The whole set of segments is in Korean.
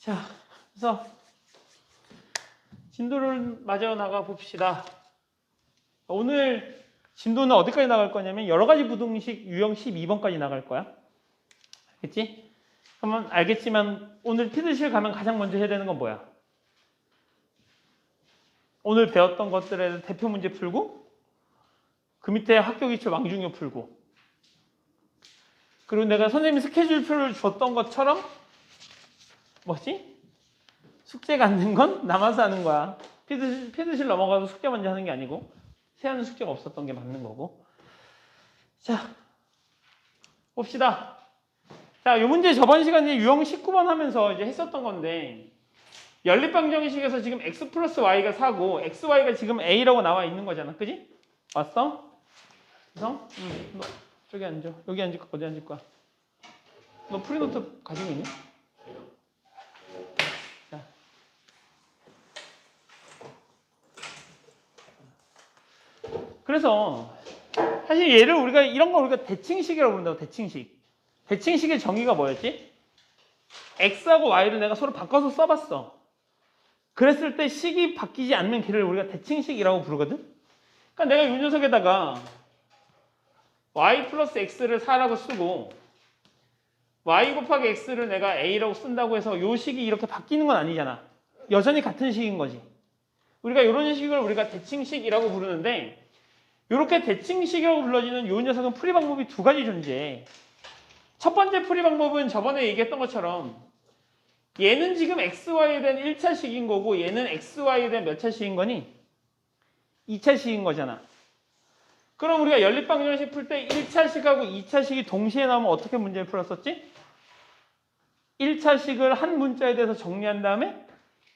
자, 그래서 진도를 마저 나가 봅시다. 오늘 진도는 어디까지 나갈 거냐면 여러 가지 부등식 유형 12번까지 나갈 거야. 알겠지? 그러면 알겠지만 오늘 피드실 가면 가장 먼저 해야 되는 건 뭐야? 오늘 배웠던 것들에 대표 문제 풀고 그 밑에 학교 기출 왕중요 풀고 그리고 내가 선생님이 스케줄표를 줬던 것처럼 뭐지? 숙제 갖는 건 남아서 하는 거야. 피드실 넘어가서 숙제 먼저 하는 게 아니고 세하는 숙제가 없었던 게 맞는 거고. 자, 봅시다. 자, 이 문제 저번 시간에 유형 19번 하면서 이제 했었던 건데 연립방정식에서 지금 x 플러스 y가 4고 xy가 지금 a라고 나와 있는 거잖아. 그지? 왔어? 그래서 너 저기 앉아. 여기 앉을 거야. 어디 앉을 거야? 너 프리노트 가지고 있니? 자. 그래서 사실 얘를 우리가 이런 거 우리가 대칭식이라고 부른다고. 대칭식. 대칭식의 정의가 뭐였지? x하고 y를 내가 서로 바꿔서 써봤어. 그랬을 때 식이 바뀌지 않는 걔를 우리가 대칭식이라고 부르거든. 그러니까 내가 이 녀석에다가 y 플러스 x를 4라고 쓰고 y 곱하기 x를 내가 a라고 쓴다고 해서 이 식이 이렇게 바뀌는 건 아니잖아. 여전히 같은 식인 거지. 우리가 이런 식을 우리가 대칭식이라고 부르는데 이렇게 대칭식이라고 불러지는 이 녀석은 풀이 방법이 두 가지 존재해. 첫 번째 풀이 방법은 저번에 얘기했던 것처럼 얘는 지금 xy에 대한 1차식인 거고 얘는 xy에 대한 몇 차식인 거니? 2차식인 거잖아. 그럼 우리가 연립방정식 풀 때 1차식하고 2차식이 동시에 나오면 어떻게 문제를 풀었었지? 1차식을 한 문자에 대해서 정리한 다음에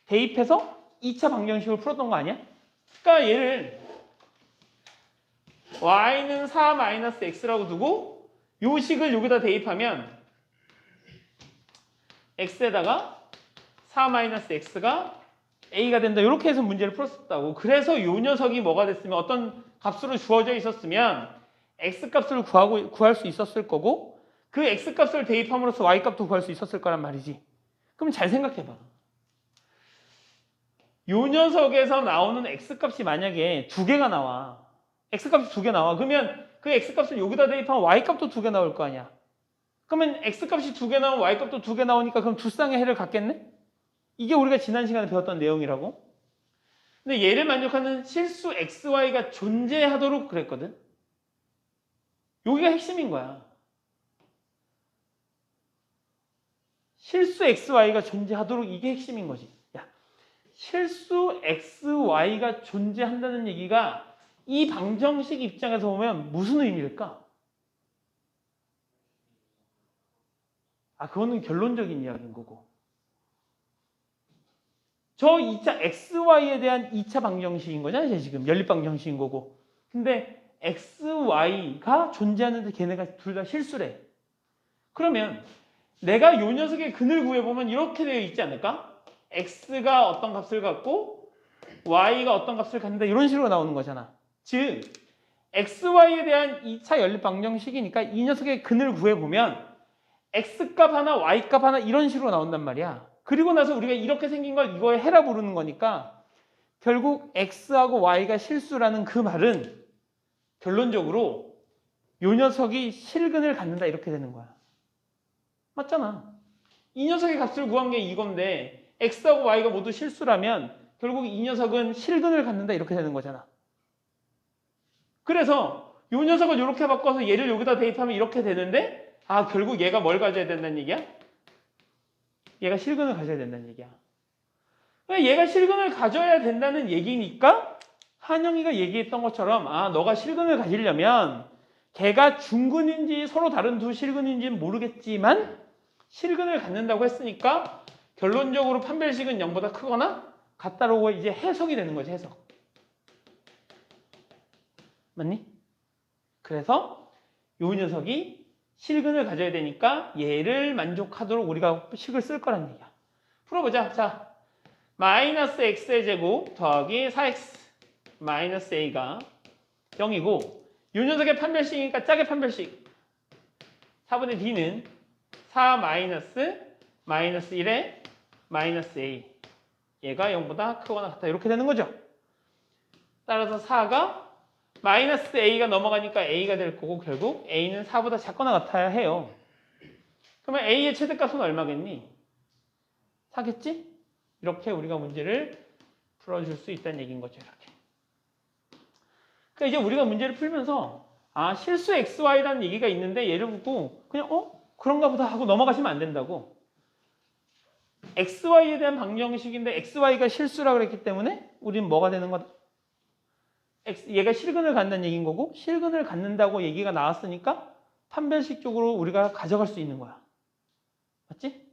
대입해서 2차 방정식을 풀었던 거 아니야? 그러니까 얘를 y는 4-x라고 두고 요 식을 여기다 대입하면 x에다가 4-x가 a가 된다. 이렇게 해서 문제를 풀었었다고. 그래서 요 녀석이 뭐가 됐으면 어떤 값으로 주어져 있었으면 x값을 구할 수 있었을 거고 그 x값을 대입함으로써 y값도 구할 수 있었을 거란 말이지. 그럼 잘 생각해봐. 요 녀석에서 나오는 x값이 만약에 두 개가 나와. x값이 두 개 나와. 그러면 그 x값을 여기다 대입하면 y값도 두 개 나올 거 아니야. 그러면 x값이 두 개 나오면 y값도 두 개 나오니까 그럼 두 쌍의 해를 갖겠네? 이게 우리가 지난 시간에 배웠던 내용이라고. 근데 얘를 만족하는 실수 xy가 존재하도록 그랬거든. 여기가 핵심인 거야. 실수 xy가 존재하도록 이게 핵심인 거지. 야, 실수 xy가 존재한다는 얘기가 이 방정식 입장에서 보면 무슨 의미일까? 그거는 결론적인 이야기인 거고. 저 2차 xy에 대한 2차 방정식인 거잖아요. 지금 연립방정식인 거고. 근데 xy가 존재하는데 걔네가 둘 다 실수래. 그러면 내가 요 녀석의 근을 구해보면 이렇게 되어 있지 않을까? x가 어떤 값을 갖고 y가 어떤 값을 갖는다. 이런 식으로 나오는 거잖아. 즉 xy에 대한 2차 연립방정식이니까 이 녀석의 근을 구해보면 x값 하나 y값 하나 이런 식으로 나온단 말이야. 그리고 나서 우리가 이렇게 생긴 걸 이거에 해라 부르는 거니까 결국 x하고 y가 실수라는 그 말은 결론적으로 요 녀석이 실근을 갖는다 이렇게 되는 거야. 맞잖아. 이 녀석의 값을 구한 게 이건데 x하고 y가 모두 실수라면 결국 이 녀석은 실근을 갖는다 이렇게 되는 거잖아. 그래서 요 녀석을 이렇게 바꿔서 얘를 여기다 대입하면 이렇게 되는데 결국 얘가 뭘 가져야 된다는 얘기야? 얘가 실근을 가져야 된다는 얘기야. 얘가 실근을 가져야 된다는 얘기니까 한영이가 얘기했던 것처럼 너가 실근을 가지려면 걔가 중근인지 서로 다른 두 실근인지는 모르겠지만 실근을 갖는다고 했으니까 결론적으로 판별식은 0보다 크거나 같다라고 이제 해석이 되는 거지. 해석. 맞니? 그래서 요 녀석이 실근을 가져야 되니까 얘를 만족하도록 우리가 식을 쓸 거란 얘기야. 풀어보자. 자, 마이너스 x의 제곱 더하기 4x 마이너스 a가 0이고 요 녀석의 판별식이니까 짝의 판별식 4분의 d는 4 마이너스 1에 마이너스 A. 얘가 0보다 크거나 같다. 이렇게 되는 거죠. 따라서 4가 마이너스 A가 넘어가니까 A가 될 거고 결국 A는 4보다 작거나 같아야 해요. 그러면 A의 최대값은 얼마겠니? 4겠지? 이렇게 우리가 문제를 풀어줄 수 있다는 얘기인 거죠. 이렇게. 그러니까 이제 우리가 문제를 풀면서 실수 XY라는 얘기가 있는데 얘를 보고 그냥 그런가 보다 하고 넘어가시면 안 된다고. XY에 대한 방정식인데 XY가 실수라 그랬기 때문에 우리는 뭐가 되는 거다? 얘가 실근을 갖는 얘기인 거고 실근을 갖는다고 얘기가 나왔으니까 판별식적으로 우리가 가져갈 수 있는 거야. 맞지?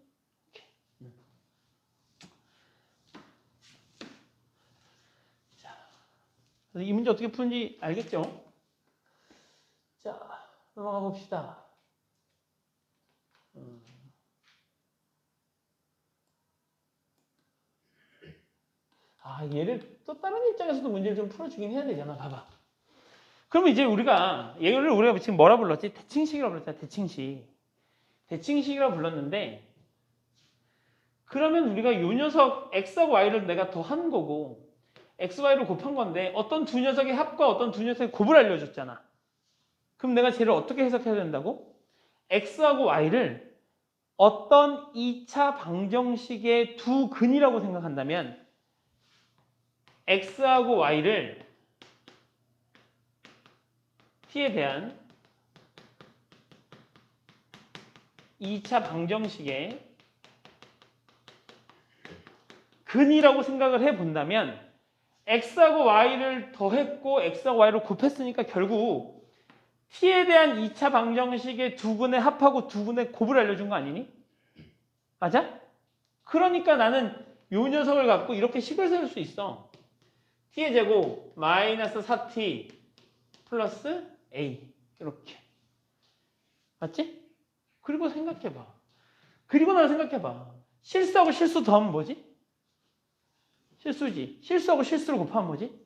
자, 이 문제 어떻게 푸는지 알겠죠? 자, 넘어가 봅시다. 얘를 또 다른 입장에서도 문제를 좀 풀어주긴 해야 되잖아. 봐봐. 그러면 이제 얘를 우리가 지금 뭐라 불렀지? 대칭식이라고 불렀잖아. 대칭식이라고 불렀는데 그러면 우리가 요 녀석 x하고 y를 내가 더한 거고 x, y로 곱한 건데 어떤 두 녀석의 합과 어떤 두 녀석의 곱을 알려줬잖아. 그럼 내가 쟤를 어떻게 해석해야 된다고? x하고 y를 어떤 2차 방정식의 두 근이라고 생각한다면 x하고 y를 t에 대한 2차 방정식의 근이라고 생각을 해본다면 x하고 y를 더했고 x하고 y를 곱했으니까 결국 t에 대한 2차 방정식의 두 근의 합하고 두 근의 곱을 알려준 거 아니니? 맞아? 그러니까 나는 요 녀석을 갖고 이렇게 식을 세울 수 있어. t의 제곱 마이너스 4t 플러스 a 이렇게. 맞지? 그리고 생각해봐. 그리고 나서 생각해봐. 실수하고 실수 더하면 뭐지? 실수지. 실수하고 실수를 곱하면 뭐지?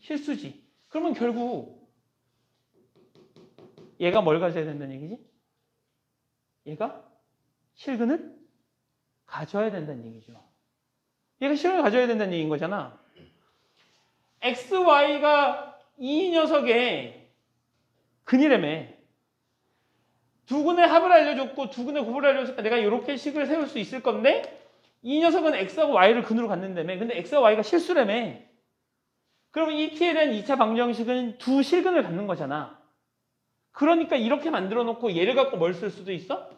실수지. 그러면 결국 얘가 뭘 가져야 된다는 얘기지? 얘가 실근을 가져야 된다는 얘기죠. 얘가 실근을 가져야 된다는 얘기인 거잖아. x, y가 이 녀석의 근이라며. 두 근의 합을 알려줬고 두 근의 곱을 알려줬으니까 내가 이렇게 식을 세울 수 있을 건데 이 녀석은 x하고 y를 근으로 갖는다며. 근데 x와 y가 실수라며. 그러면 이 t에 대한 2차 방정식은 두 실근을 갖는 거잖아. 그러니까 이렇게 만들어 놓고 얘를 갖고 뭘 쓸 수도 있어?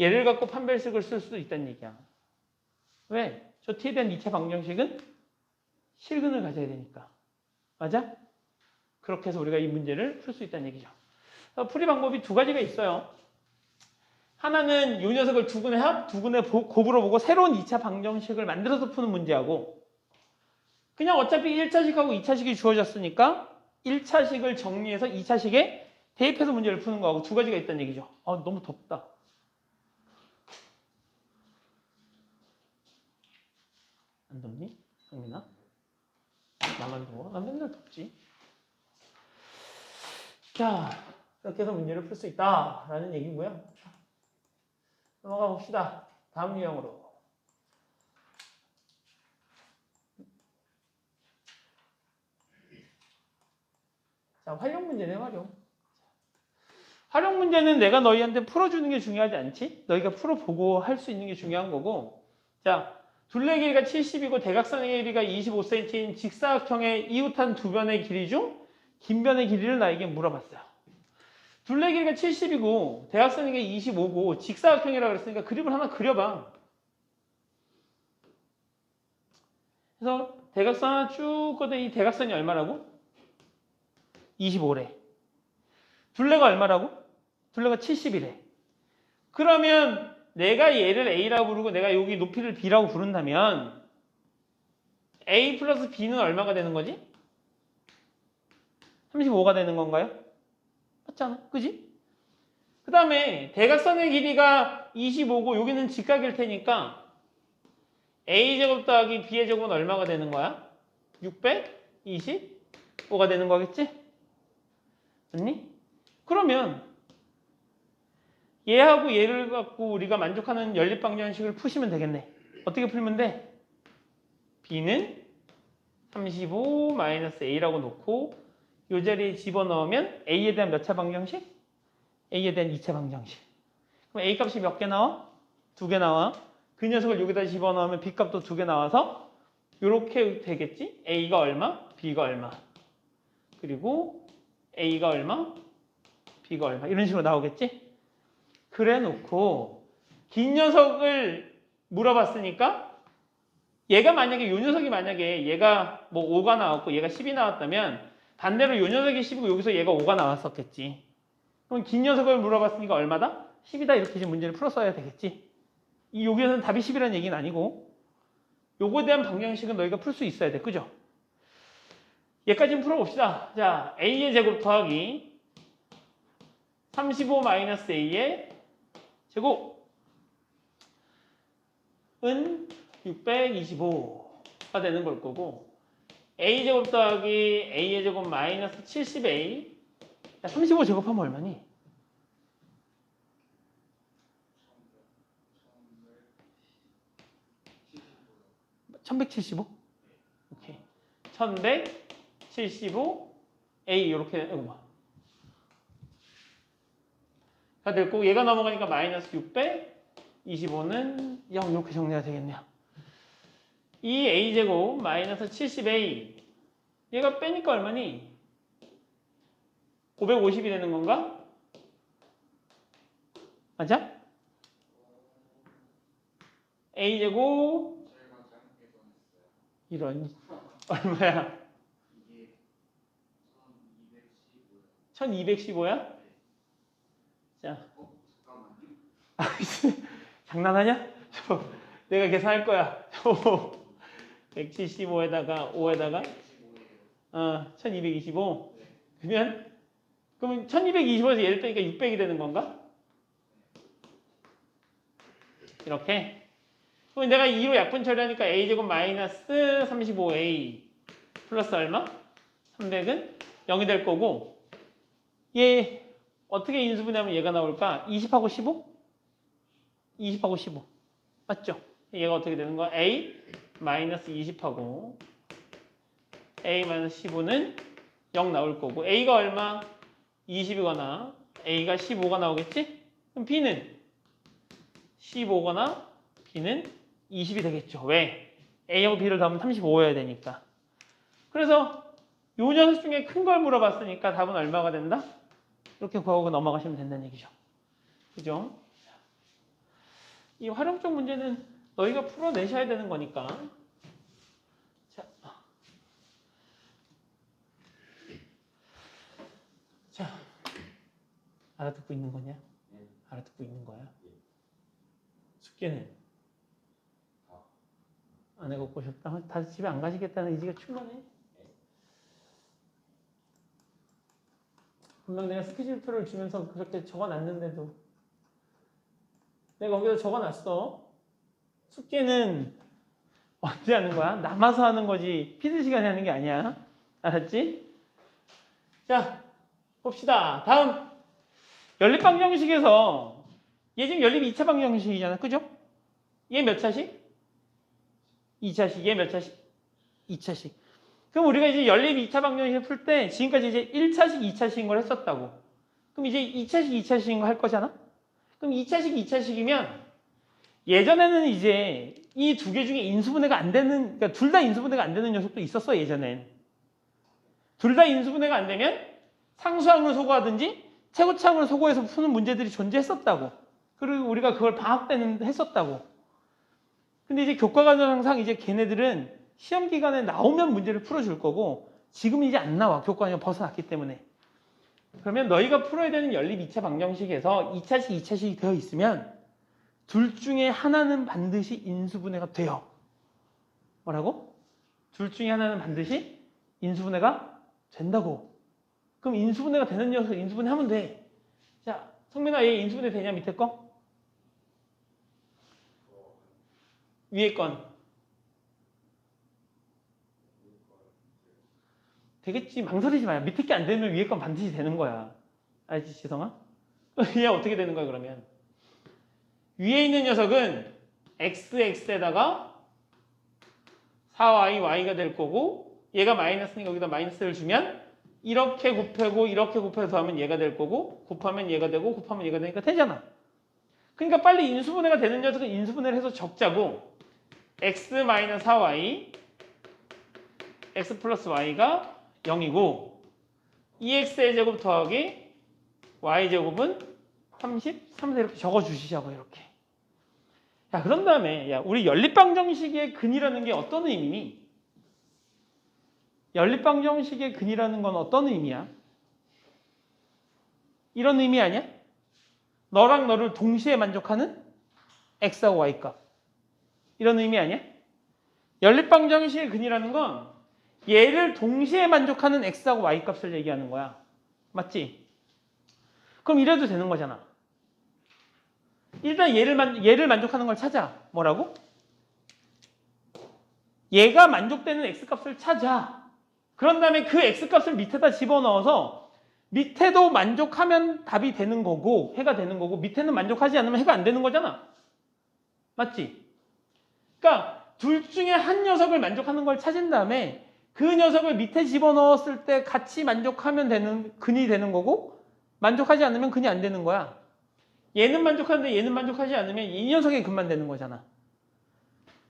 얘를 갖고 판별식을 쓸 수도 있다는 얘기야. 왜? 저 t에 대한 2차 방정식은 실근을 가져야 되니까. 맞아? 그렇게 해서 우리가 이 문제를 풀 수 있다는 얘기죠. 풀이 방법이 두 가지가 있어요. 하나는 이 녀석을 두 근의 합, 두 근의 곱으로 보고 새로운 2차 방정식을 만들어서 푸는 문제하고 그냥 어차피 1차식하고 2차식이 주어졌으니까 1차식을 정리해서 2차식에 대입해서 문제를 푸는 거하고 두 가지가 있다는 얘기죠. 너무 덥다. 안 덥니? 성민아? 나만 더워? 난 맨날 덥지. 자, 이렇게 해서 문제를 풀 수 있다라는 얘기고요. 넘어가 봅시다. 다음 유형으로. 자, 활용 문제네, 활용. 활용 문제는 내가 너희한테 풀어주는 게 중요하지 않지? 너희가 풀어보고 할 수 있는 게 중요한 거고. 자, 둘레 길이가 70이고 대각선의 길이가 25cm인 직사각형의 이웃한 두 변의 길이 중 긴 변의 길이를 나에게 물어봤어요. 둘레 길이가 70이고 대각선의 길이가 25고 직사각형이라고 그랬으니까 그림을 하나 그려봐. 그래서 대각선 하나 쭉 걷어. 이 대각선이 얼마라고? 25래. 둘레가 얼마라고? 둘레가 70이래. 그러면 내가 얘를 A라고 부르고 내가 여기 높이를 B라고 부른다면 A 플러스 B는 얼마가 되는 거지? 35가 되는 건가요? 맞잖아. 그지? 그 다음에 대각선의 길이가 25고 여기는 직각일 테니까 A제곱 더하기 B의 제곱은 얼마가 되는 거야? 625가 되는 거겠지? 맞니? 그러면 얘하고 얘를 갖고 우리가 만족하는 연립방정식을 푸시면 되겠네. 어떻게 풀면 돼? b는 35 마이너스 a라고 놓고 이 자리에 집어넣으면 a에 대한 몇 차 방정식? a에 대한 2차 방정식. 그럼 a 값이 몇 개 나와? 2개 나와. 그 녀석을 여기다 집어넣으면 b 값도 2개 나와서 이렇게 되겠지? a가 얼마? b가 얼마? 그리고 a가 얼마? b가 얼마? 이런 식으로 나오겠지? 그래 놓고 긴 녀석을 물어봤으니까 얘가 만약에 요 녀석이 만약에 얘가 뭐 5가 나왔고 얘가 10이 나왔다면 반대로 요 녀석이 10이고 여기서 얘가 5가 나왔었겠지. 그럼 긴 녀석을 물어봤으니까 얼마다? 10이다 이렇게 지금 문제를 풀었어야 되겠지. 이 여기에서는 답이 10이라는 얘기는 아니고 요거에 대한 방정식은 너희가 풀 수 있어야 돼. 그죠? 얘까지 풀어봅시다. 자, a의 제곱 더하기 35 마이너스 a의 제곱은 625가 되는 걸 거고 a 제곱 더하기 a의 제곱 마이너스 70a 35 제곱하면 얼마니? 1175? 오케이. 1175 a 이렇게 다 됐고 얘가 넘어가니까 마이너스 625는 0 이렇게 정리가 되겠네요. 이 a제곱 마이너스 70a 얘가 빼니까 얼마니? 550이 되는 건가? 맞아? a제곱 이런 얼마야? 1215야? 자, 장난하냐? 내가 계산할 거야. 175에다가 5에다가 1225. 그러면 1225에서 얘를 빼니까 600이 되는 건가? 이렇게. 그럼 내가 2로 약분 처리하니까 a제곱 마이너스 35a 플러스 얼마? 300은 0이 될 거고 얘 어떻게 인수분해하면 얘가 나올까? 20하고 15? 20하고 15 맞죠? 얘가 어떻게 되는 거야? a 마이너스 20하고 a 마이너스 15는 0 나올 거고 a가 얼마? 20이거나 a가 15가 나오겠지? 그럼 b는 15거나 b는 20이 되겠죠. 왜? a하고 b를 더하면 35여야 되니까. 그래서 요 녀석 중에 큰 걸 물어봤으니까 답은 얼마가 된다? 이렇게 구하고 넘어가시면 된다는 얘기죠. 그죠? 이 활용적 문제는 너희가 풀어내셔야 되는 거니까. 자, 알아듣고 있는 거냐? 알아듣고 있는 거야? 숙제는? 안 해갖고 싶다. 다시 집에 안 가시겠다는 의지가 충분해. 분명 내가 스케줄표를 주면서 그렇게 적어놨는데도 내가 거기서 적어놨어. 숙제는 언제 하는 거야? 남아서 하는 거지 피드 시간에 하는 게 아니야. 알았지? 자, 봅시다. 다음 연립방정식에서 얘 지금 연립 2차 방정식이잖아. 그죠? 얘 몇 차식? 2차식. 얘 몇 차식? 2차식. 그럼 우리가 이제 연립 2차 방정식을 풀 때 지금까지 이제 1차식, 2차식인 걸 했었다고. 그럼 이제 2차식, 2차식인 거 할 거잖아? 그럼 2차식, 2차식이면 예전에는 이제 이 두 개 중에 인수분해가 안 되는, 그러니까 둘 다 인수분해가 안 되는 녀석도 있었어, 예전엔. 둘 다 인수분해가 안 되면 상수항을 소거하든지 최고차항을 소거해서 푸는 문제들이 존재했었다고. 그리고 우리가 그걸 방학 때는 했었다고. 근데 이제 교과과정상 이제 걔네들은 시험 기간에 나오면 문제를 풀어줄 거고 지금 이제 안 나와. 교과과정 벗어났기 때문에. 그러면 너희가 풀어야 되는 연립 2차 방정식에서 2차식, 2차식이 되어 있으면 둘 중에 하나는 반드시 인수분해가 돼요. 뭐라고? 둘 중에 하나는 반드시 인수분해가 된다고. 그럼 인수분해가 되는 녀석 인수분해 하면 돼. 자, 성민아 얘 인수분해 되냐 밑에 거? 위에 건. 되겠지. 망설이지 마요. 밑에 게 안 되면 위에 건 반드시 되는 거야. 알지, 지성아? 얘 어떻게 되는 거야, 그러면? 위에 있는 녀석은 xx에다가 4y, y가 될 거고 얘가 마이너스니까 여기다 마이너스를 주면 이렇게 곱하고 이렇게 곱해서 하면 얘가 될 거고 곱하면 얘가 되고 곱하면 얘가 되니까 되잖아. 그러니까 빨리 인수분해가 되는 녀석은 인수분해를 해서 적자고 x 마이너스 4y x 플러스 y가 0이고 2x의 제곱 더하기 y제곱은 33에서 이렇게 적어주시자고 이렇게. 야, 그런 다음에 야, 우리 연립방정식의 근이라는 게 어떤 의미니? 연립방정식의 근이라는 건 어떤 의미야? 이런 의미 아니야? 너랑 너를 동시에 만족하는 x하고 y값. 이런 의미 아니야? 연립방정식의 근이라는 건 얘를 동시에 만족하는 x하고 y값을 얘기하는 거야. 맞지? 그럼 이래도 되는 거잖아. 일단 얘를 만족하는 걸 찾아. 뭐라고? 얘가 만족되는 x값을 찾아. 그런 다음에 그 x값을 밑에다 집어넣어서 밑에도 만족하면 답이 되는 거고 해가 되는 거고 밑에는 만족하지 않으면 해가 안 되는 거잖아. 맞지? 그러니까 둘 중에 한 녀석을 만족하는 걸 찾은 다음에 그 녀석을 밑에 집어넣었을 때 같이 만족하면 되는 근이 되는 거고 만족하지 않으면 근이 안 되는 거야. 얘는 만족하는데 얘는 만족하지 않으면 이 녀석의 근만 되는 거잖아.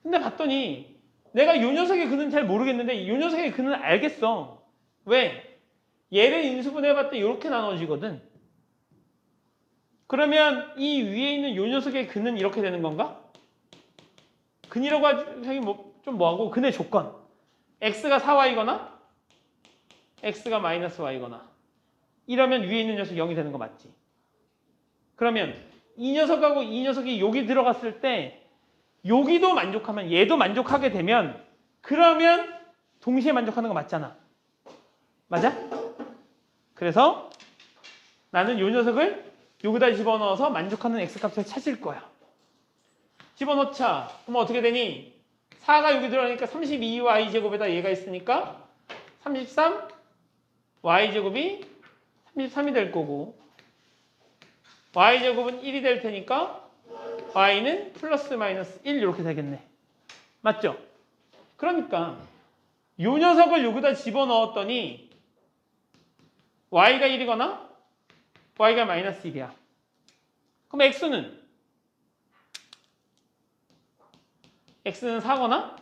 근데 봤더니 내가 이 녀석의 근은 잘 모르겠는데 이 녀석의 근은 알겠어. 왜? 얘를 인수분해해봤을 때 이렇게 나눠지거든. 그러면 이 위에 있는 이 녀석의 근은 이렇게 되는 건가? 근이라고 하기 좀 뭐하고 근의 조건. x가 4y거나 x가 마이너스 y거나 이러면 위에 있는 녀석이 0이 되는 거 맞지? 그러면 이 녀석하고 이 녀석이 여기 들어갔을 때 여기도 만족하면 얘도 만족하게 되면 그러면 동시에 만족하는 거 맞잖아. 맞아? 그래서 나는 이 녀석을 여기다 집어넣어서 만족하는 x값을 찾을 거야. 집어넣자. 그럼 어떻게 되니? 4가 여기 들어가니까 32y제곱에다 얘가 있으니까 33 y제곱이 33이 될 거고 y제곱은 1이 될 테니까 y는 플러스 마이너스 1 이렇게 되겠네. 맞죠? 그러니까 이 녀석을 여기다 집어넣었더니 y가 1이거나 y가 마이너스 1이야. 그럼 x는 4거나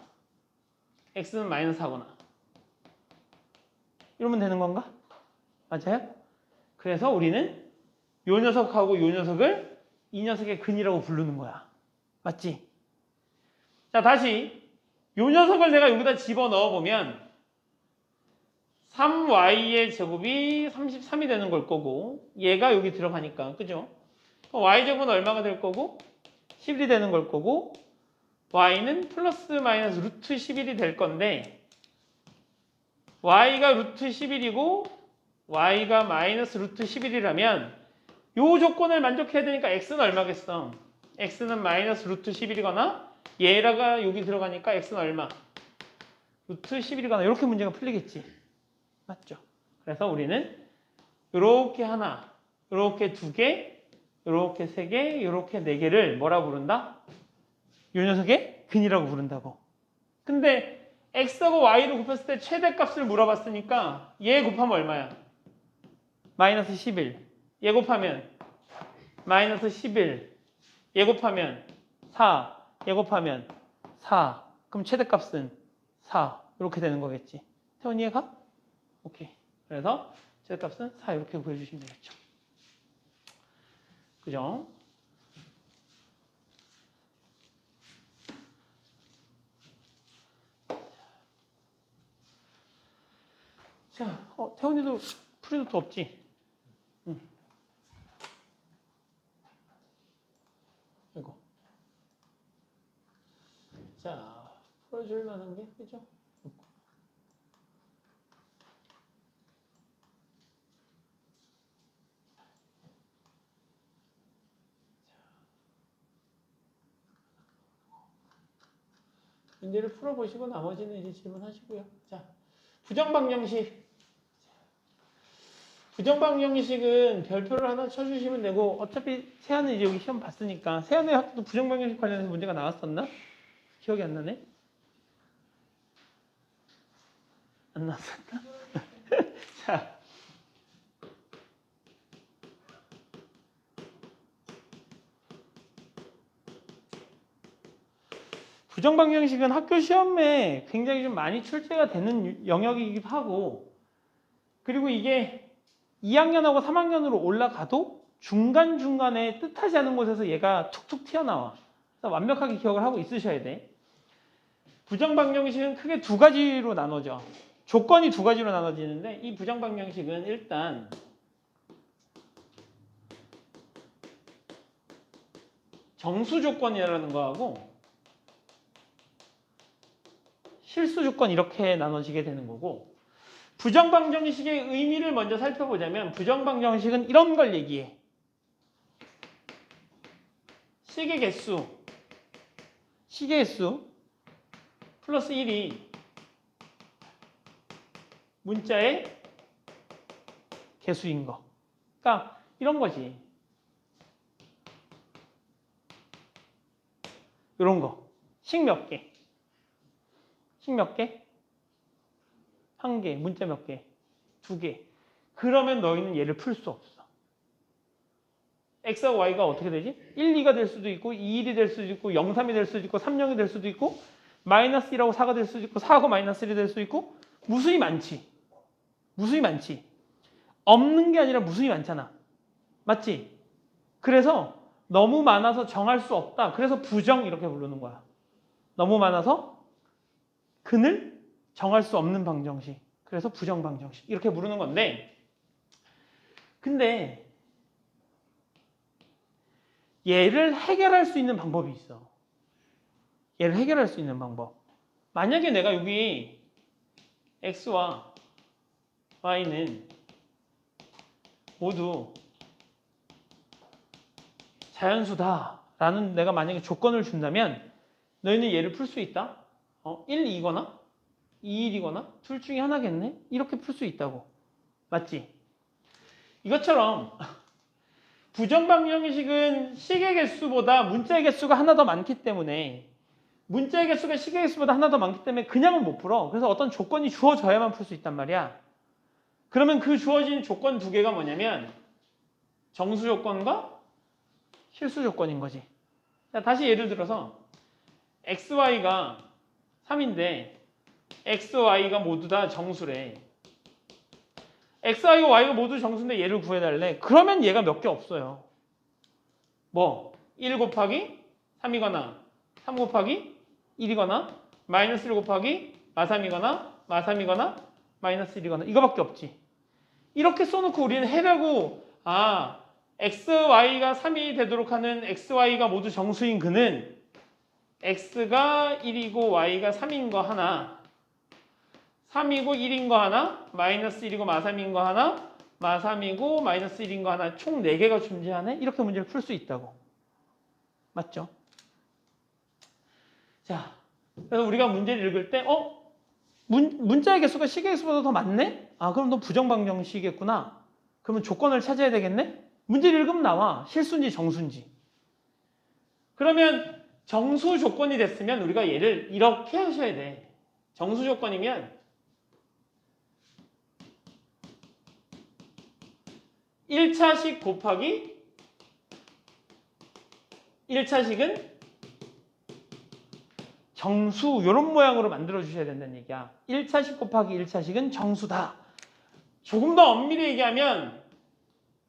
x는 마이너스 4거나 이러면 되는 건가? 맞아요? 그래서 우리는 요 녀석하고 요 녀석을 이 녀석의 근이라고 부르는 거야. 맞지? 자, 다시 요 녀석을 내가 여기다 집어넣어 보면 3y의 제곱이 33이 되는 걸 거고 얘가 여기 들어가니까 그죠? y제곱은 얼마가 될 거고 11이 되는 걸 거고 y는 플러스 마이너스 루트 11이 될 건데 y가 루트 11이고 y가 마이너스 루트 11이라면 요 조건을 만족해야 되니까 x는 얼마겠어? x는 마이너스 루트 11이거나 얘라가 여기 들어가니까 x는 얼마? 루트 11이거나 이렇게 문제가 풀리겠지. 맞죠? 그래서 우리는 이렇게 하나, 이렇게 두 개, 이렇게 세 개, 이렇게 네 개를 뭐라 부른다? 요 녀석의 근이라고 부른다고. 근데 x하고 y를 곱했을 때 최대값을 물어봤으니까 얘 곱하면 얼마야? 마이너스 11. 얘 곱하면 마이너스 11. 얘 곱하면 4. 얘 곱하면 4. 그럼 최대값은 4. 이렇게 되는 거겠지. 태원이 이해가? 오케이. 그래서 최대값은 4 이렇게 구해주시면 되겠죠. 그죠? 자, 태원이도 프리노트 없지? 응. 이거. 자, 풀어줄 만한 게, 그죠? 문제를 풀어보시고 나머지는 이제 질문하시고요. 자, 부정방정식. 부정방정식은 별표를 하나 쳐주시면 되고 어차피 세안은 이제 여기 시험 봤으니까 세안의 학교도 부정방정식 관련해서 문제가 나왔었나? 기억이 안 나네. 안 나왔었나? 자, 부정방정식은 학교 시험에 굉장히 좀 많이 출제가 되는 영역이기도 하고 그리고 이게 2학년하고 3학년으로 올라가도 중간중간에 뜻하지 않은 곳에서 얘가 툭툭 튀어나와. 그래서 완벽하게 기억을 하고 있으셔야 돼. 부정방정식은 크게 두 가지로 나눠져. 조건이 두 가지로 나눠지는데 이 부정방정식은 일단 정수 조건이라는 거하고 실수 조건 이렇게 나눠지게 되는 거고 부정방정식의 의미를 먼저 살펴보자면 부정방정식은 이런 걸 얘기해. 식의 개수 플러스 1이 문자의 개수인 거. 그러니까 이런 거지. 이런 거. 식 몇 개? 식 몇 개? 한 개, 문자 몇 개? 두 개. 그러면 너희는 얘를 풀 수 없어. x하고 y가 어떻게 되지? 1, 2가 될 수도 있고 2, 1이 될 수도 있고 0, 3이 될 수도 있고 3, 0이 될 수도 있고 마이너스 1하고 4가 될 수도 있고 4하고 마이너스 1이 될 수도 있고 무수히 많지. 무수히 많지. 없는 게 아니라 무수히 많잖아. 맞지? 그래서 너무 많아서 정할 수 없다. 그래서 부정 이렇게 부르는 거야. 너무 많아서 근을 정할 수 없는 방정식. 그래서 부정방정식. 이렇게 부르는 건데 근데 얘를 해결할 수 있는 방법이 있어. 얘를 해결할 수 있는 방법. 만약에 내가 여기 x와 y는 모두 자연수다 라는 내가 만약에 조건을 준다면 너희는 얘를 풀 수 있다? 1, 2거나 2, 1이거나 둘 중에 하나겠네? 이렇게 풀 수 있다고. 맞지? 이것처럼 부정방정식은 식의 개수보다 문자의 개수가 하나 더 많기 때문에 문자의 개수가 식의 개수보다 하나 더 많기 때문에 그냥은 못 풀어. 그래서 어떤 조건이 주어져야만 풀 수 있단 말이야. 그러면 그 주어진 조건 두 개가 뭐냐면 정수 조건과 실수 조건인 거지. 자, 다시 예를 들어서 xy가 3인데 x, y가 모두 다 정수래. x, y가 y가 모두 정수인데 얘를 구해달래. 그러면 얘가 몇 개 없어요. 뭐 1 곱하기 3이거나 3 곱하기 1이거나 마이너스 1 곱하기 마3이거나 마3이거나 마이너스 1이거나 이거밖에 없지. 이렇게 써놓고 우리는 해라고 x, y가 3이 되도록 하는 x, y가 모두 정수인 그는 x가 1이고 y가 3인 거 하나 3이고 1인 거 하나 마이너스 1이고 마3인 거 하나 마3이고 마이너스 1인 거 하나 총 4개가 존재하네? 이렇게 문제를 풀 수 있다고. 맞죠? 자, 그래서 우리가 문제를 읽을 때 문자의 개수가 식의 개수보다 더 많네? 그럼 너 부정방정식이겠구나. 그러면 조건을 찾아야 되겠네? 문제를 읽으면 나와. 실수인지 정수인지. 그러면 정수 조건이 됐으면 우리가 얘를 이렇게 하셔야 돼. 정수 조건이면 1차식 곱하기 1차식은 정수 이런 모양으로 만들어 주셔야 된다는 얘기야. 1차식 곱하기 1차식은 정수다. 조금 더 엄밀히 얘기하면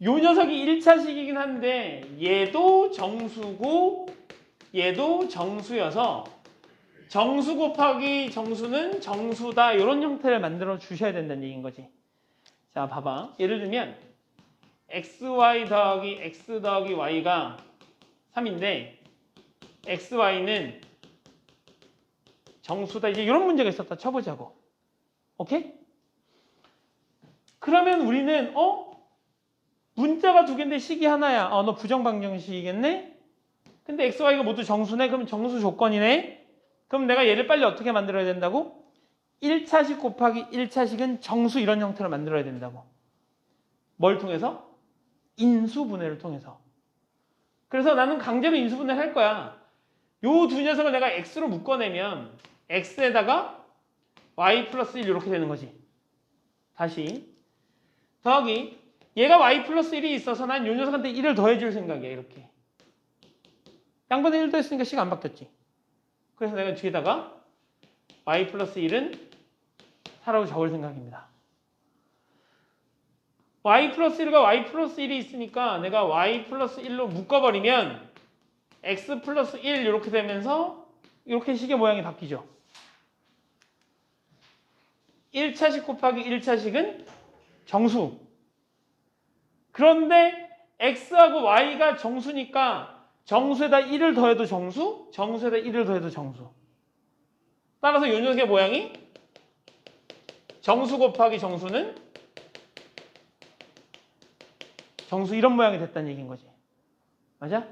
요 녀석이 1차식이긴 한데 얘도 정수고 얘도 정수여서 정수 곱하기 정수는 정수다. 이런 형태를 만들어 주셔야 된다는 얘기인 거지. 자, 봐봐. 예를 들면 xy 더하기 x 더하기 y가 3인데 xy는 정수다. 이제 이런 문제가 있었다 쳐보자고. 오케이? 그러면 우리는 문자가 두 개인데 식이 하나야. 너 부정방정식이겠네? 근데 x, y가 모두 정수네? 그럼 정수 조건이네? 그럼 내가 얘를 빨리 어떻게 만들어야 된다고? 1차식 곱하기 1차식은 정수 이런 형태로 만들어야 된다고. 뭘 통해서? 인수분해를 통해서. 그래서 나는 강제로 인수분해를 할 거야. 요 두 녀석을 내가 x로 묶어내면 x에다가 y 플러스 1 이렇게 되는 거지. 다시 더하기 얘가 y 플러스 1이 있어서 난 요 녀석한테 1을 더해줄 생각이야. 이렇게. 양변에 1 더했으니까 식이 안 바뀌었지. 그래서 내가 뒤에다가 y 플러스 1은 4라고 적을 생각입니다. y 플러스 1과 y 플러스 1이 있으니까 내가 y 플러스 1로 묶어버리면 x 플러스 1 이렇게 되면서 이렇게 식의 모양이 바뀌죠. 1차식 곱하기 1차식은 정수. 그런데 x하고 y가 정수니까 정수에다 1을 더해도 정수, 정수에다 1을 더해도 정수. 따라서 요 녀석의 모양이 정수 곱하기 정수는 정수 이런 모양이 됐다는 얘기인 거지. 맞아?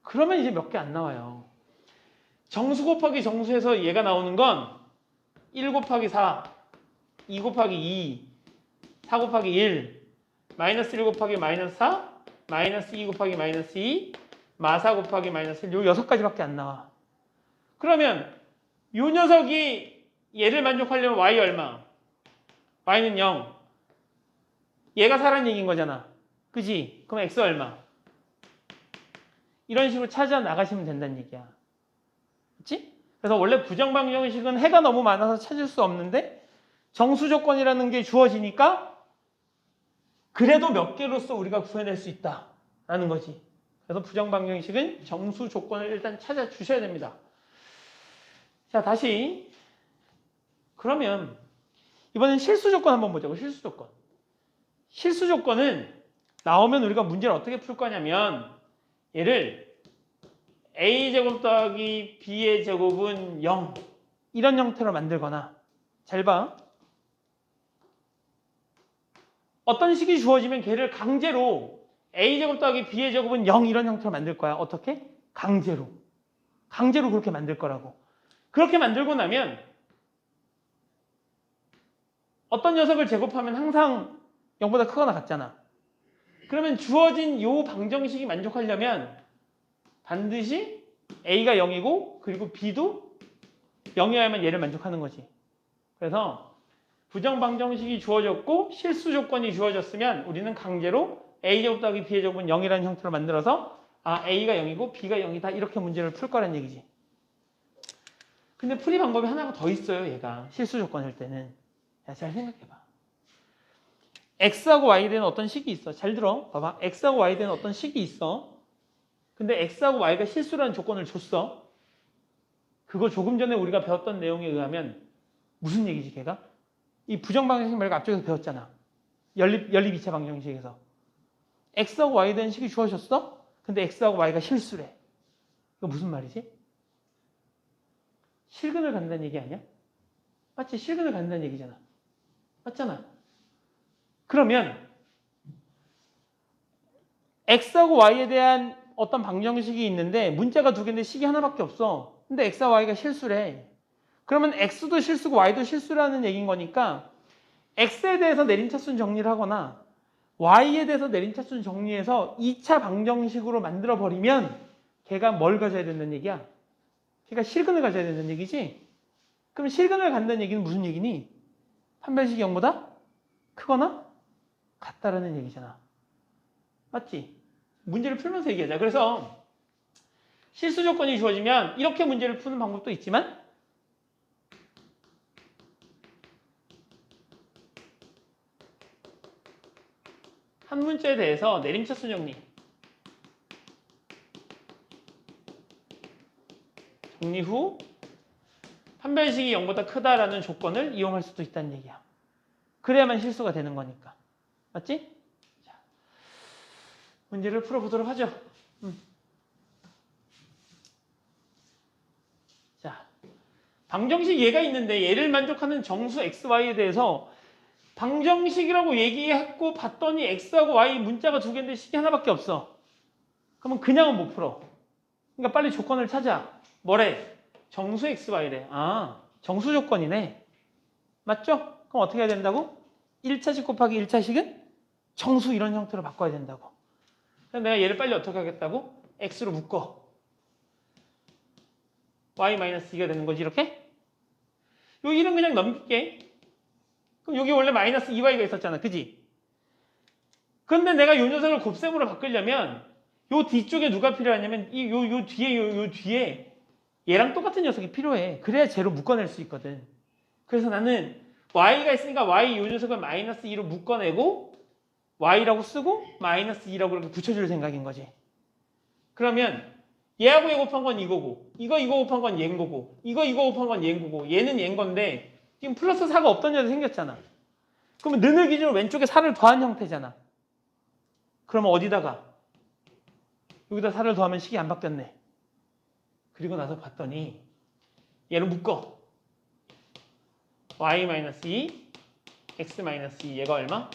그러면 이제 몇 개 안 나와요. 정수 곱하기 정수에서 얘가 나오는 건 1 곱하기 4, 2 곱하기 2, 4 곱하기 1, 마이너스 1 곱하기 마이너스 4, 마이너스 2 곱하기 마이너스 2, 마사 곱하기 마이너스 1, 요 6가지밖에 안 나와. 그러면 요 녀석이 얘를 만족하려면 y 얼마? y는 0. 얘가 4라는 얘기인 거잖아. 그지? 그럼 x 얼마? 이런 식으로 찾아 나가시면 된다는 얘기야. 그치? 그래서 원래 부정방정식은 해가 너무 많아서 찾을 수 없는데 정수 조건이라는 게 주어지니까 그래도 몇 개로서 우리가 구해낼 수 있다라는 거지. 그래서 부정방정식은 정수 조건을 일단 찾아 주셔야 됩니다. 자, 다시 그러면 이번엔 실수 조건 한번 보자고. 실수 조건. 실수 조건은 나오면 우리가 문제를 어떻게 풀 거냐면 얘를 a제곱 더하기 b의 제곱은 0 이런 형태로 만들거나 잘 봐. 어떤 식이 주어지면 걔를 강제로 a제곱 더하기 b의 제곱은 0 이런 형태로 만들 거야. 어떻게? 강제로. 강제로 그렇게 만들 거라고. 그렇게 만들고 나면 어떤 녀석을 제곱하면 항상 0보다 크거나 같잖아. 그러면 주어진 요 방정식이 만족하려면 반드시 a가 0이고 그리고 b도 0이어야만 얘를 만족하는 거지. 그래서 부정방정식이 주어졌고 실수 조건이 주어졌으면 우리는 강제로 a제곱 더하기 b의 제곱은 0이라는 형태로 만들어서 a가 0이고 b가 0이다 이렇게 문제를 풀 거란 얘기지. 근데 풀이 방법이 하나가 더 있어요. 얘가 실수 조건일 때는. 야, 잘 생각해봐. x하고 y에 대한 어떤 식이 있어. 잘 들어. 봐봐. x하고 y에 대한 어떤 식이 있어. 근데 x하고 y가 실수라는 조건을 줬어. 그거 조금 전에 우리가 배웠던 내용에 의하면 무슨 얘기지 걔가? 이 부정방정식 말고 앞쪽에서 배웠잖아. 연립 2차 방정식에서. x하고 y에 대한 식이 주어졌어? 근데 x하고 y가 실수래. 이거 무슨 말이지? 실근을 갖는다는 얘기 아니야? 맞지? 실근을 갖는다는 얘기잖아. 맞잖아. 그러면 x하고 y에 대한 어떤 방정식이 있는데 문자가 두 개인데 식이 하나밖에 없어. 근데 x와 y가 실수래. 그러면 x도 실수고 y도 실수라는 얘기인 거니까 x에 대해서 내림차순 정리를 하거나 y에 대해서 내림차순 정리해서 2차 방정식으로 만들어버리면 걔가 뭘 가져야 된다는 얘기야? 걔가 실근을 가져야 된다는 얘기지? 그럼 실근을 갖는다는 얘기는 무슨 얘기니? 판별식이 0보다 크거나 같다라는 얘기잖아. 맞지? 문제를 풀면서 얘기하자. 그래서 실수 조건이 주어지면 이렇게 문제를 푸는 방법도 있지만 한 문자에 대해서 내림차순 정리 후 판별식이 0보다 크다라는 조건을 이용할 수도 있다는 얘기야. 그래야만 실수가 되는 거니까. 맞지? 자, 문제를 풀어보도록 하죠. 자, 방정식 얘가 있는데 얘를 만족하는 정수 xy에 대해서 방정식이라고 얘기했고 봤더니 x하고 y 문자가 두 개인데 식이 하나밖에 없어. 그러면 그냥은 못 풀어. 그러니까 빨리 조건을 찾아. 뭐래? 정수 xy래. 정수 조건이네. 맞죠? 그럼 어떻게 해야 된다고? 1차식 곱하기 1차식은 정수 이런 형태로 바꿔야 된다고. 그래서 내가 얘를 빨리 어떻게 하겠다고? x로 묶어. y-2가 되는 거지 이렇게? 요 1은 그냥 넘길게. 그럼 여기 원래 마이너스 2y가 있었잖아. 그지? 근데 내가 요 녀석을 곱셈으로 바꾸려면 요 뒤쪽에 누가 필요하냐면 요 뒤에 얘랑 똑같은 녀석이 필요해. 그래야 쟤로 묶어낼 수 있거든. 그래서 나는 y가 있으니까 y 요 녀석을 마이너스 2로 묶어내고 y라고 쓰고 마이너스 2라고 이렇게 붙여줄 생각인 거지. 그러면 얘하고 얘 곱한 건 이거고 이거 곱한 건 얘인 거고 이거 곱한 건 얘인 거고 얘는 얘인 건데 지금 플러스 4가 없던 녀석이 생겼잖아. 그러면 는을 기준으로 왼쪽에 4를 더한 형태잖아. 그러면 어디다가? 여기다 4를 더하면 식이 안 바뀌었네. 그리고 나서 봤더니 얘를 묶어. y-2 x-2 얘가 얼마?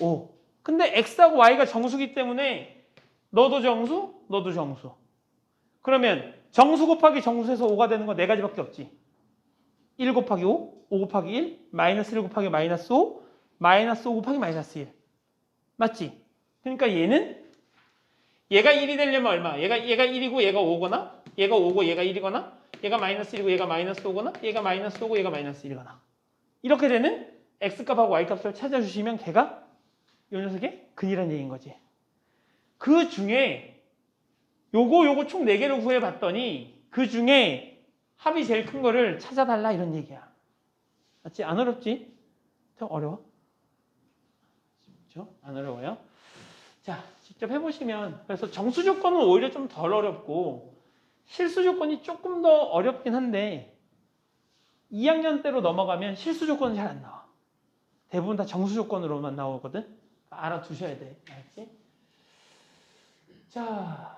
5. 근데 x하고 y가 정수기 때문에 너도 정수, 너도 정수. 그러면 정수 곱하기 정수에서 5가 되는 거 4가지밖에 없지. 1 곱하기 5, 5 곱하기 1, 마이너스 1 곱하기 마이너스 5, 마이너스 5 곱하기 마이너스 1. 맞지? 그러니까 얘가 1이 되려면 얼마? 얘가 1이고 얘가 5거나 얘가 5고 얘가 1이거나 얘가 마이너스 1이고 얘가 마이너스 5거나 얘가 마이너스 5고 얘가 마이너스 1이거나 이렇게 되는 x값하고 y값을 찾아주시면 걔가 이 녀석의 근이라는 얘기인 거지. 그 중에 요거 총 4개를 구해봤더니 그 중에 합이 제일 큰 거를 찾아달라 이런 얘기야. 맞지? 안 어렵지? 좀 어려워? 그렇죠? 안 어려워요? 자, 직접 해보시면 그래서 정수 조건은 오히려 좀 덜 어렵고 실수 조건이 조금 더 어렵긴 한데 2학년 때로 넘어가면 실수 조건은 잘 안 나와. 대부분 다 정수 조건으로만 나오거든. 알아두셔야 돼. 알겠지? 자,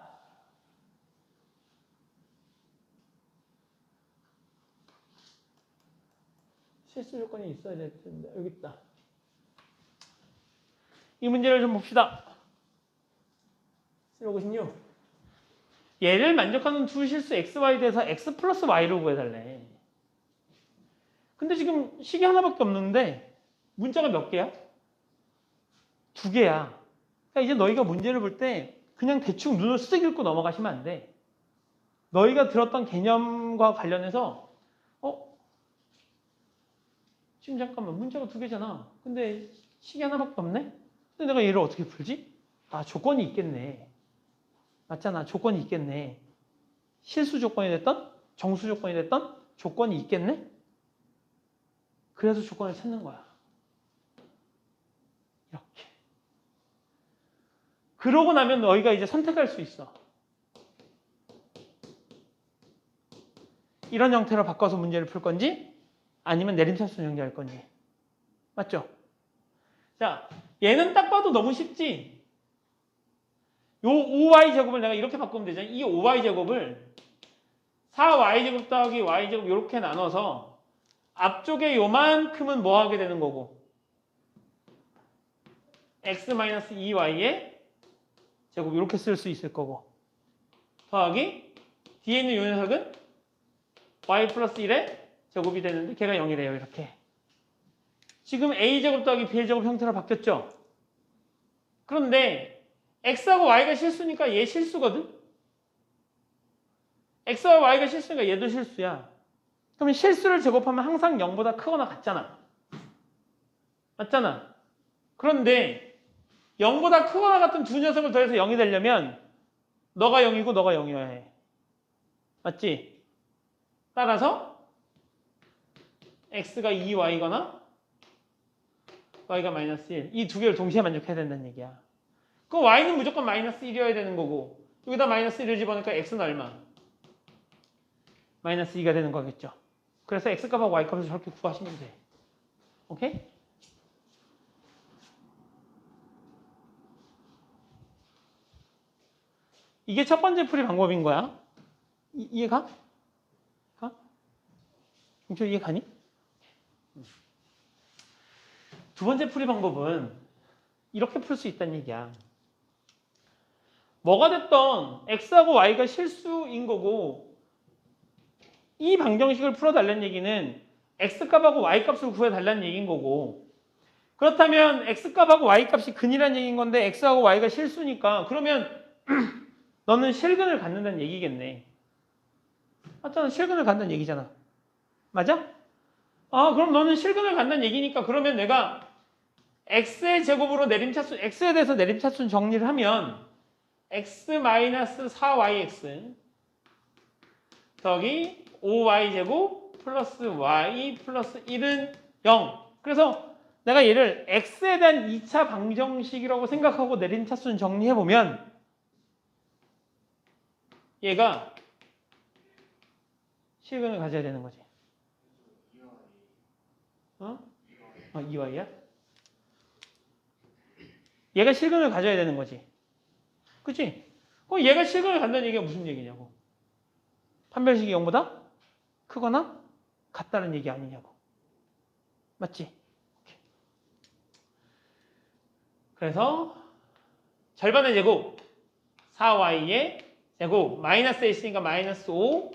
실수 조건이 있어야 될 텐데 여기 있다. 이 문제를 좀 봅시다. 56. 얘를 만족하는 두 실수 xy에 대해서 x 플러스 y로 구해달래. 근데 지금 식이 하나밖에 없는데 문자가 몇 개야? 2개야. 그러니까 이제 너희가 문제를 볼 때 그냥 대충 눈을 쓱 읽고 넘어가시면 안 돼. 너희가 들었던 개념과 관련해서 지금 잠깐만 문자가 2개잖아. 근데 식이 하나밖에 없네? 근데 내가 얘를 어떻게 풀지? 아, 조건이 있겠네. 맞잖아. 조건이 있겠네. 실수 조건이 됐던 정수 조건이 됐던 조건이 있겠네? 그래서 조건을 찾는 거야. 이렇게. 그러고 나면 너희가 이제 선택할 수 있어. 이런 형태로 바꿔서 문제를 풀 건지 아니면 내림차순 연결할 건지. 맞죠? 자, 얘는 딱 봐도 너무 쉽지? 요 5y제곱을 내가 이렇게 바꾸면 되잖아. 이 5y제곱을 4y제곱 더하기 y제곱 이렇게 나눠서 앞쪽에 요만큼은 뭐 하게 되는 거고 x-2y의 제곱 이렇게 쓸 수 있을 거고 더하기 뒤에 있는 요 녀석은 y 플러스 1의 제곱이 되는데 걔가 0이래요. 이렇게. 지금 a제곱 더하기 b제곱 형태로 바뀌었죠? 그런데 x하고 y가 실수니까 얘 실수거든? x와 y가 실수니까 얘도 실수야. 그러면 실수를 제곱하면 항상 0보다 크거나 같잖아. 맞잖아. 그런데 0보다 크거나 같은 두 녀석을 더해서 0이 되려면 너가 0이고 너가 0이어야 해. 맞지? 따라서 x가 2y거나 y가 마이너스 1. 이 두 개를 동시에 만족해야 된다는 얘기야. 그럼 y는 무조건 마이너스 1이어야 되는 거고 여기다 마이너스 1을 집어넣으니까 x는 얼마? 마이너스 2가 되는 거겠죠. 그래서 x값하고 y값을 저렇게 구하시면 돼. 오케이? 이게 첫 번째 풀이 방법인 거야. 이해가? 가? 경철 이해가니? 두 번째 풀이 방법은 이렇게 풀 수 있다는 얘기야. 뭐가 됐던 x하고 y가 실수인 거고 이 방정식을 풀어달라는 얘기는 x값하고 y값을 구해달라는 얘기인 거고 그렇다면 x값하고 y값이 근이라는 얘기인 건데 x하고 y가 실수니까 그러면 너는 실근을 갖는다는 얘기겠네. 맞잖아. 실근을 갖는다는 얘기잖아. 맞아? 아, 그럼 너는 실근을 갖는다는 얘기니까 그러면 내가 x의 제곱으로 내림차순, x에 대해서 내림차순 정리를 하면 x-4yx 더하기 5y제곱 플러스 y 플러스 1은 0. 그래서 내가 얘를 x에 대한 2차 방정식이라고 생각하고 내림차순 정리해보면 얘가 실근을 가져야 되는 거지. 어? 2y야? 얘가 실근을 가져야 되는 거지. 그치? 그럼 얘가 실근을 간다는 얘기가 무슨 얘기냐고. 판별식이 0보다 크거나 같다는 얘기 아니냐고. 맞지? 그래서 절반의 제곱 4y의 제곱 마이너스 있으니까 마이너스 5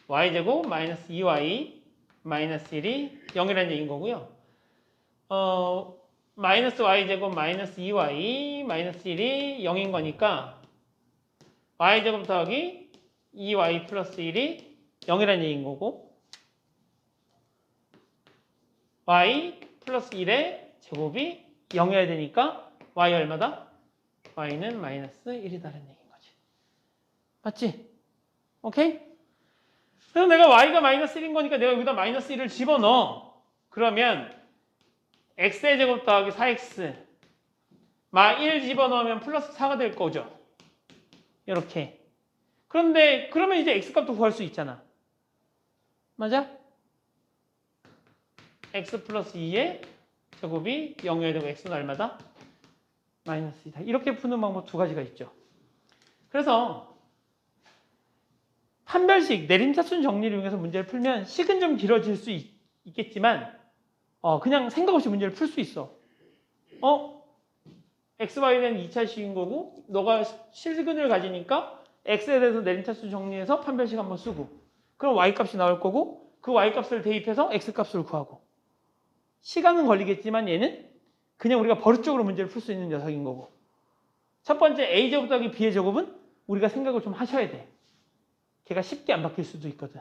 y제곱 마이너스 2y 마이너스 1이 0이라는 얘기인 거고요. 마이너스 y제곱 마이너스 2y 마이너스 1이 0인 거니까 y제곱 더하기 2y 플러스 1이 0이라는 얘기인 거고 y 플러스 1의 제곱이 0이어야 되니까 y 얼마다? y는 마이너스 1이다라는 얘기인 거지. 맞지? 오케이? 그래서 내가 y가 마이너스 1인 거니까 내가 여기다 마이너스 1을 집어넣어. 그러면 x의 제곱 더하기 4x 마 1 집어넣으면 플러스 4가 될 거죠. 이렇게. 그런데 그러면 이제 x값도 구할 수 있잖아. 맞아? x 플러스 2의 제곱이 0이어야 되고 x는 얼마다? 마이너스 2다. 이렇게 푸는 방법 두 가지가 있죠. 그래서 판별식, 내림차순 정리를 이용해서 문제를 풀면 식은 좀 길어질 수 있겠지만 그냥 생각 없이 문제를 풀 수 있어. x, y에 대한 2차식인 거고 너가 실근을 가지니까 x에 대해서 내림차순 정리해서 판별식 한번 쓰고 그럼 y값이 나올 거고 그 y값을 대입해서 x값을 구하고 시간은 걸리겠지만 얘는 그냥 우리가 버릇적으로 문제를 풀 수 있는 녀석인 거고 첫 번째 a제곱 더하기 b의 제곱은 우리가 생각을 좀 하셔야 돼. 걔가 쉽게 안 바뀔 수도 있거든.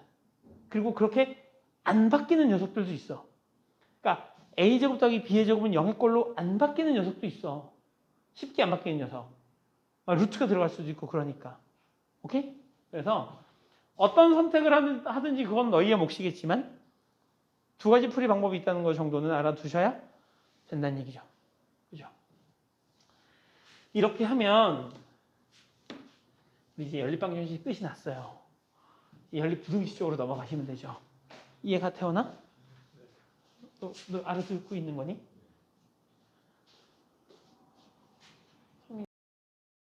그리고 그렇게 안 바뀌는 녀석들도 있어. 그러니까 a제곱 더하기 b의 제곱은 0의 꼴로 안 바뀌는 녀석도 있어. 쉽게 안 바뀌는 녀석. 루트가 들어갈 수도 있고 그러니까. 오케이? 그래서 어떤 선택을 하든지 그건 너희의 몫이겠지만 두 가지 풀이 방법이 있다는 것 정도는 알아두셔야 된다는 얘기죠. 그죠? 이렇게 하면 이제 연립방정식 끝이 났어요. 연립부등식 쪽으로 넘어가시면 되죠. 이해가 태어나? 너 알아듣고 있는 거니?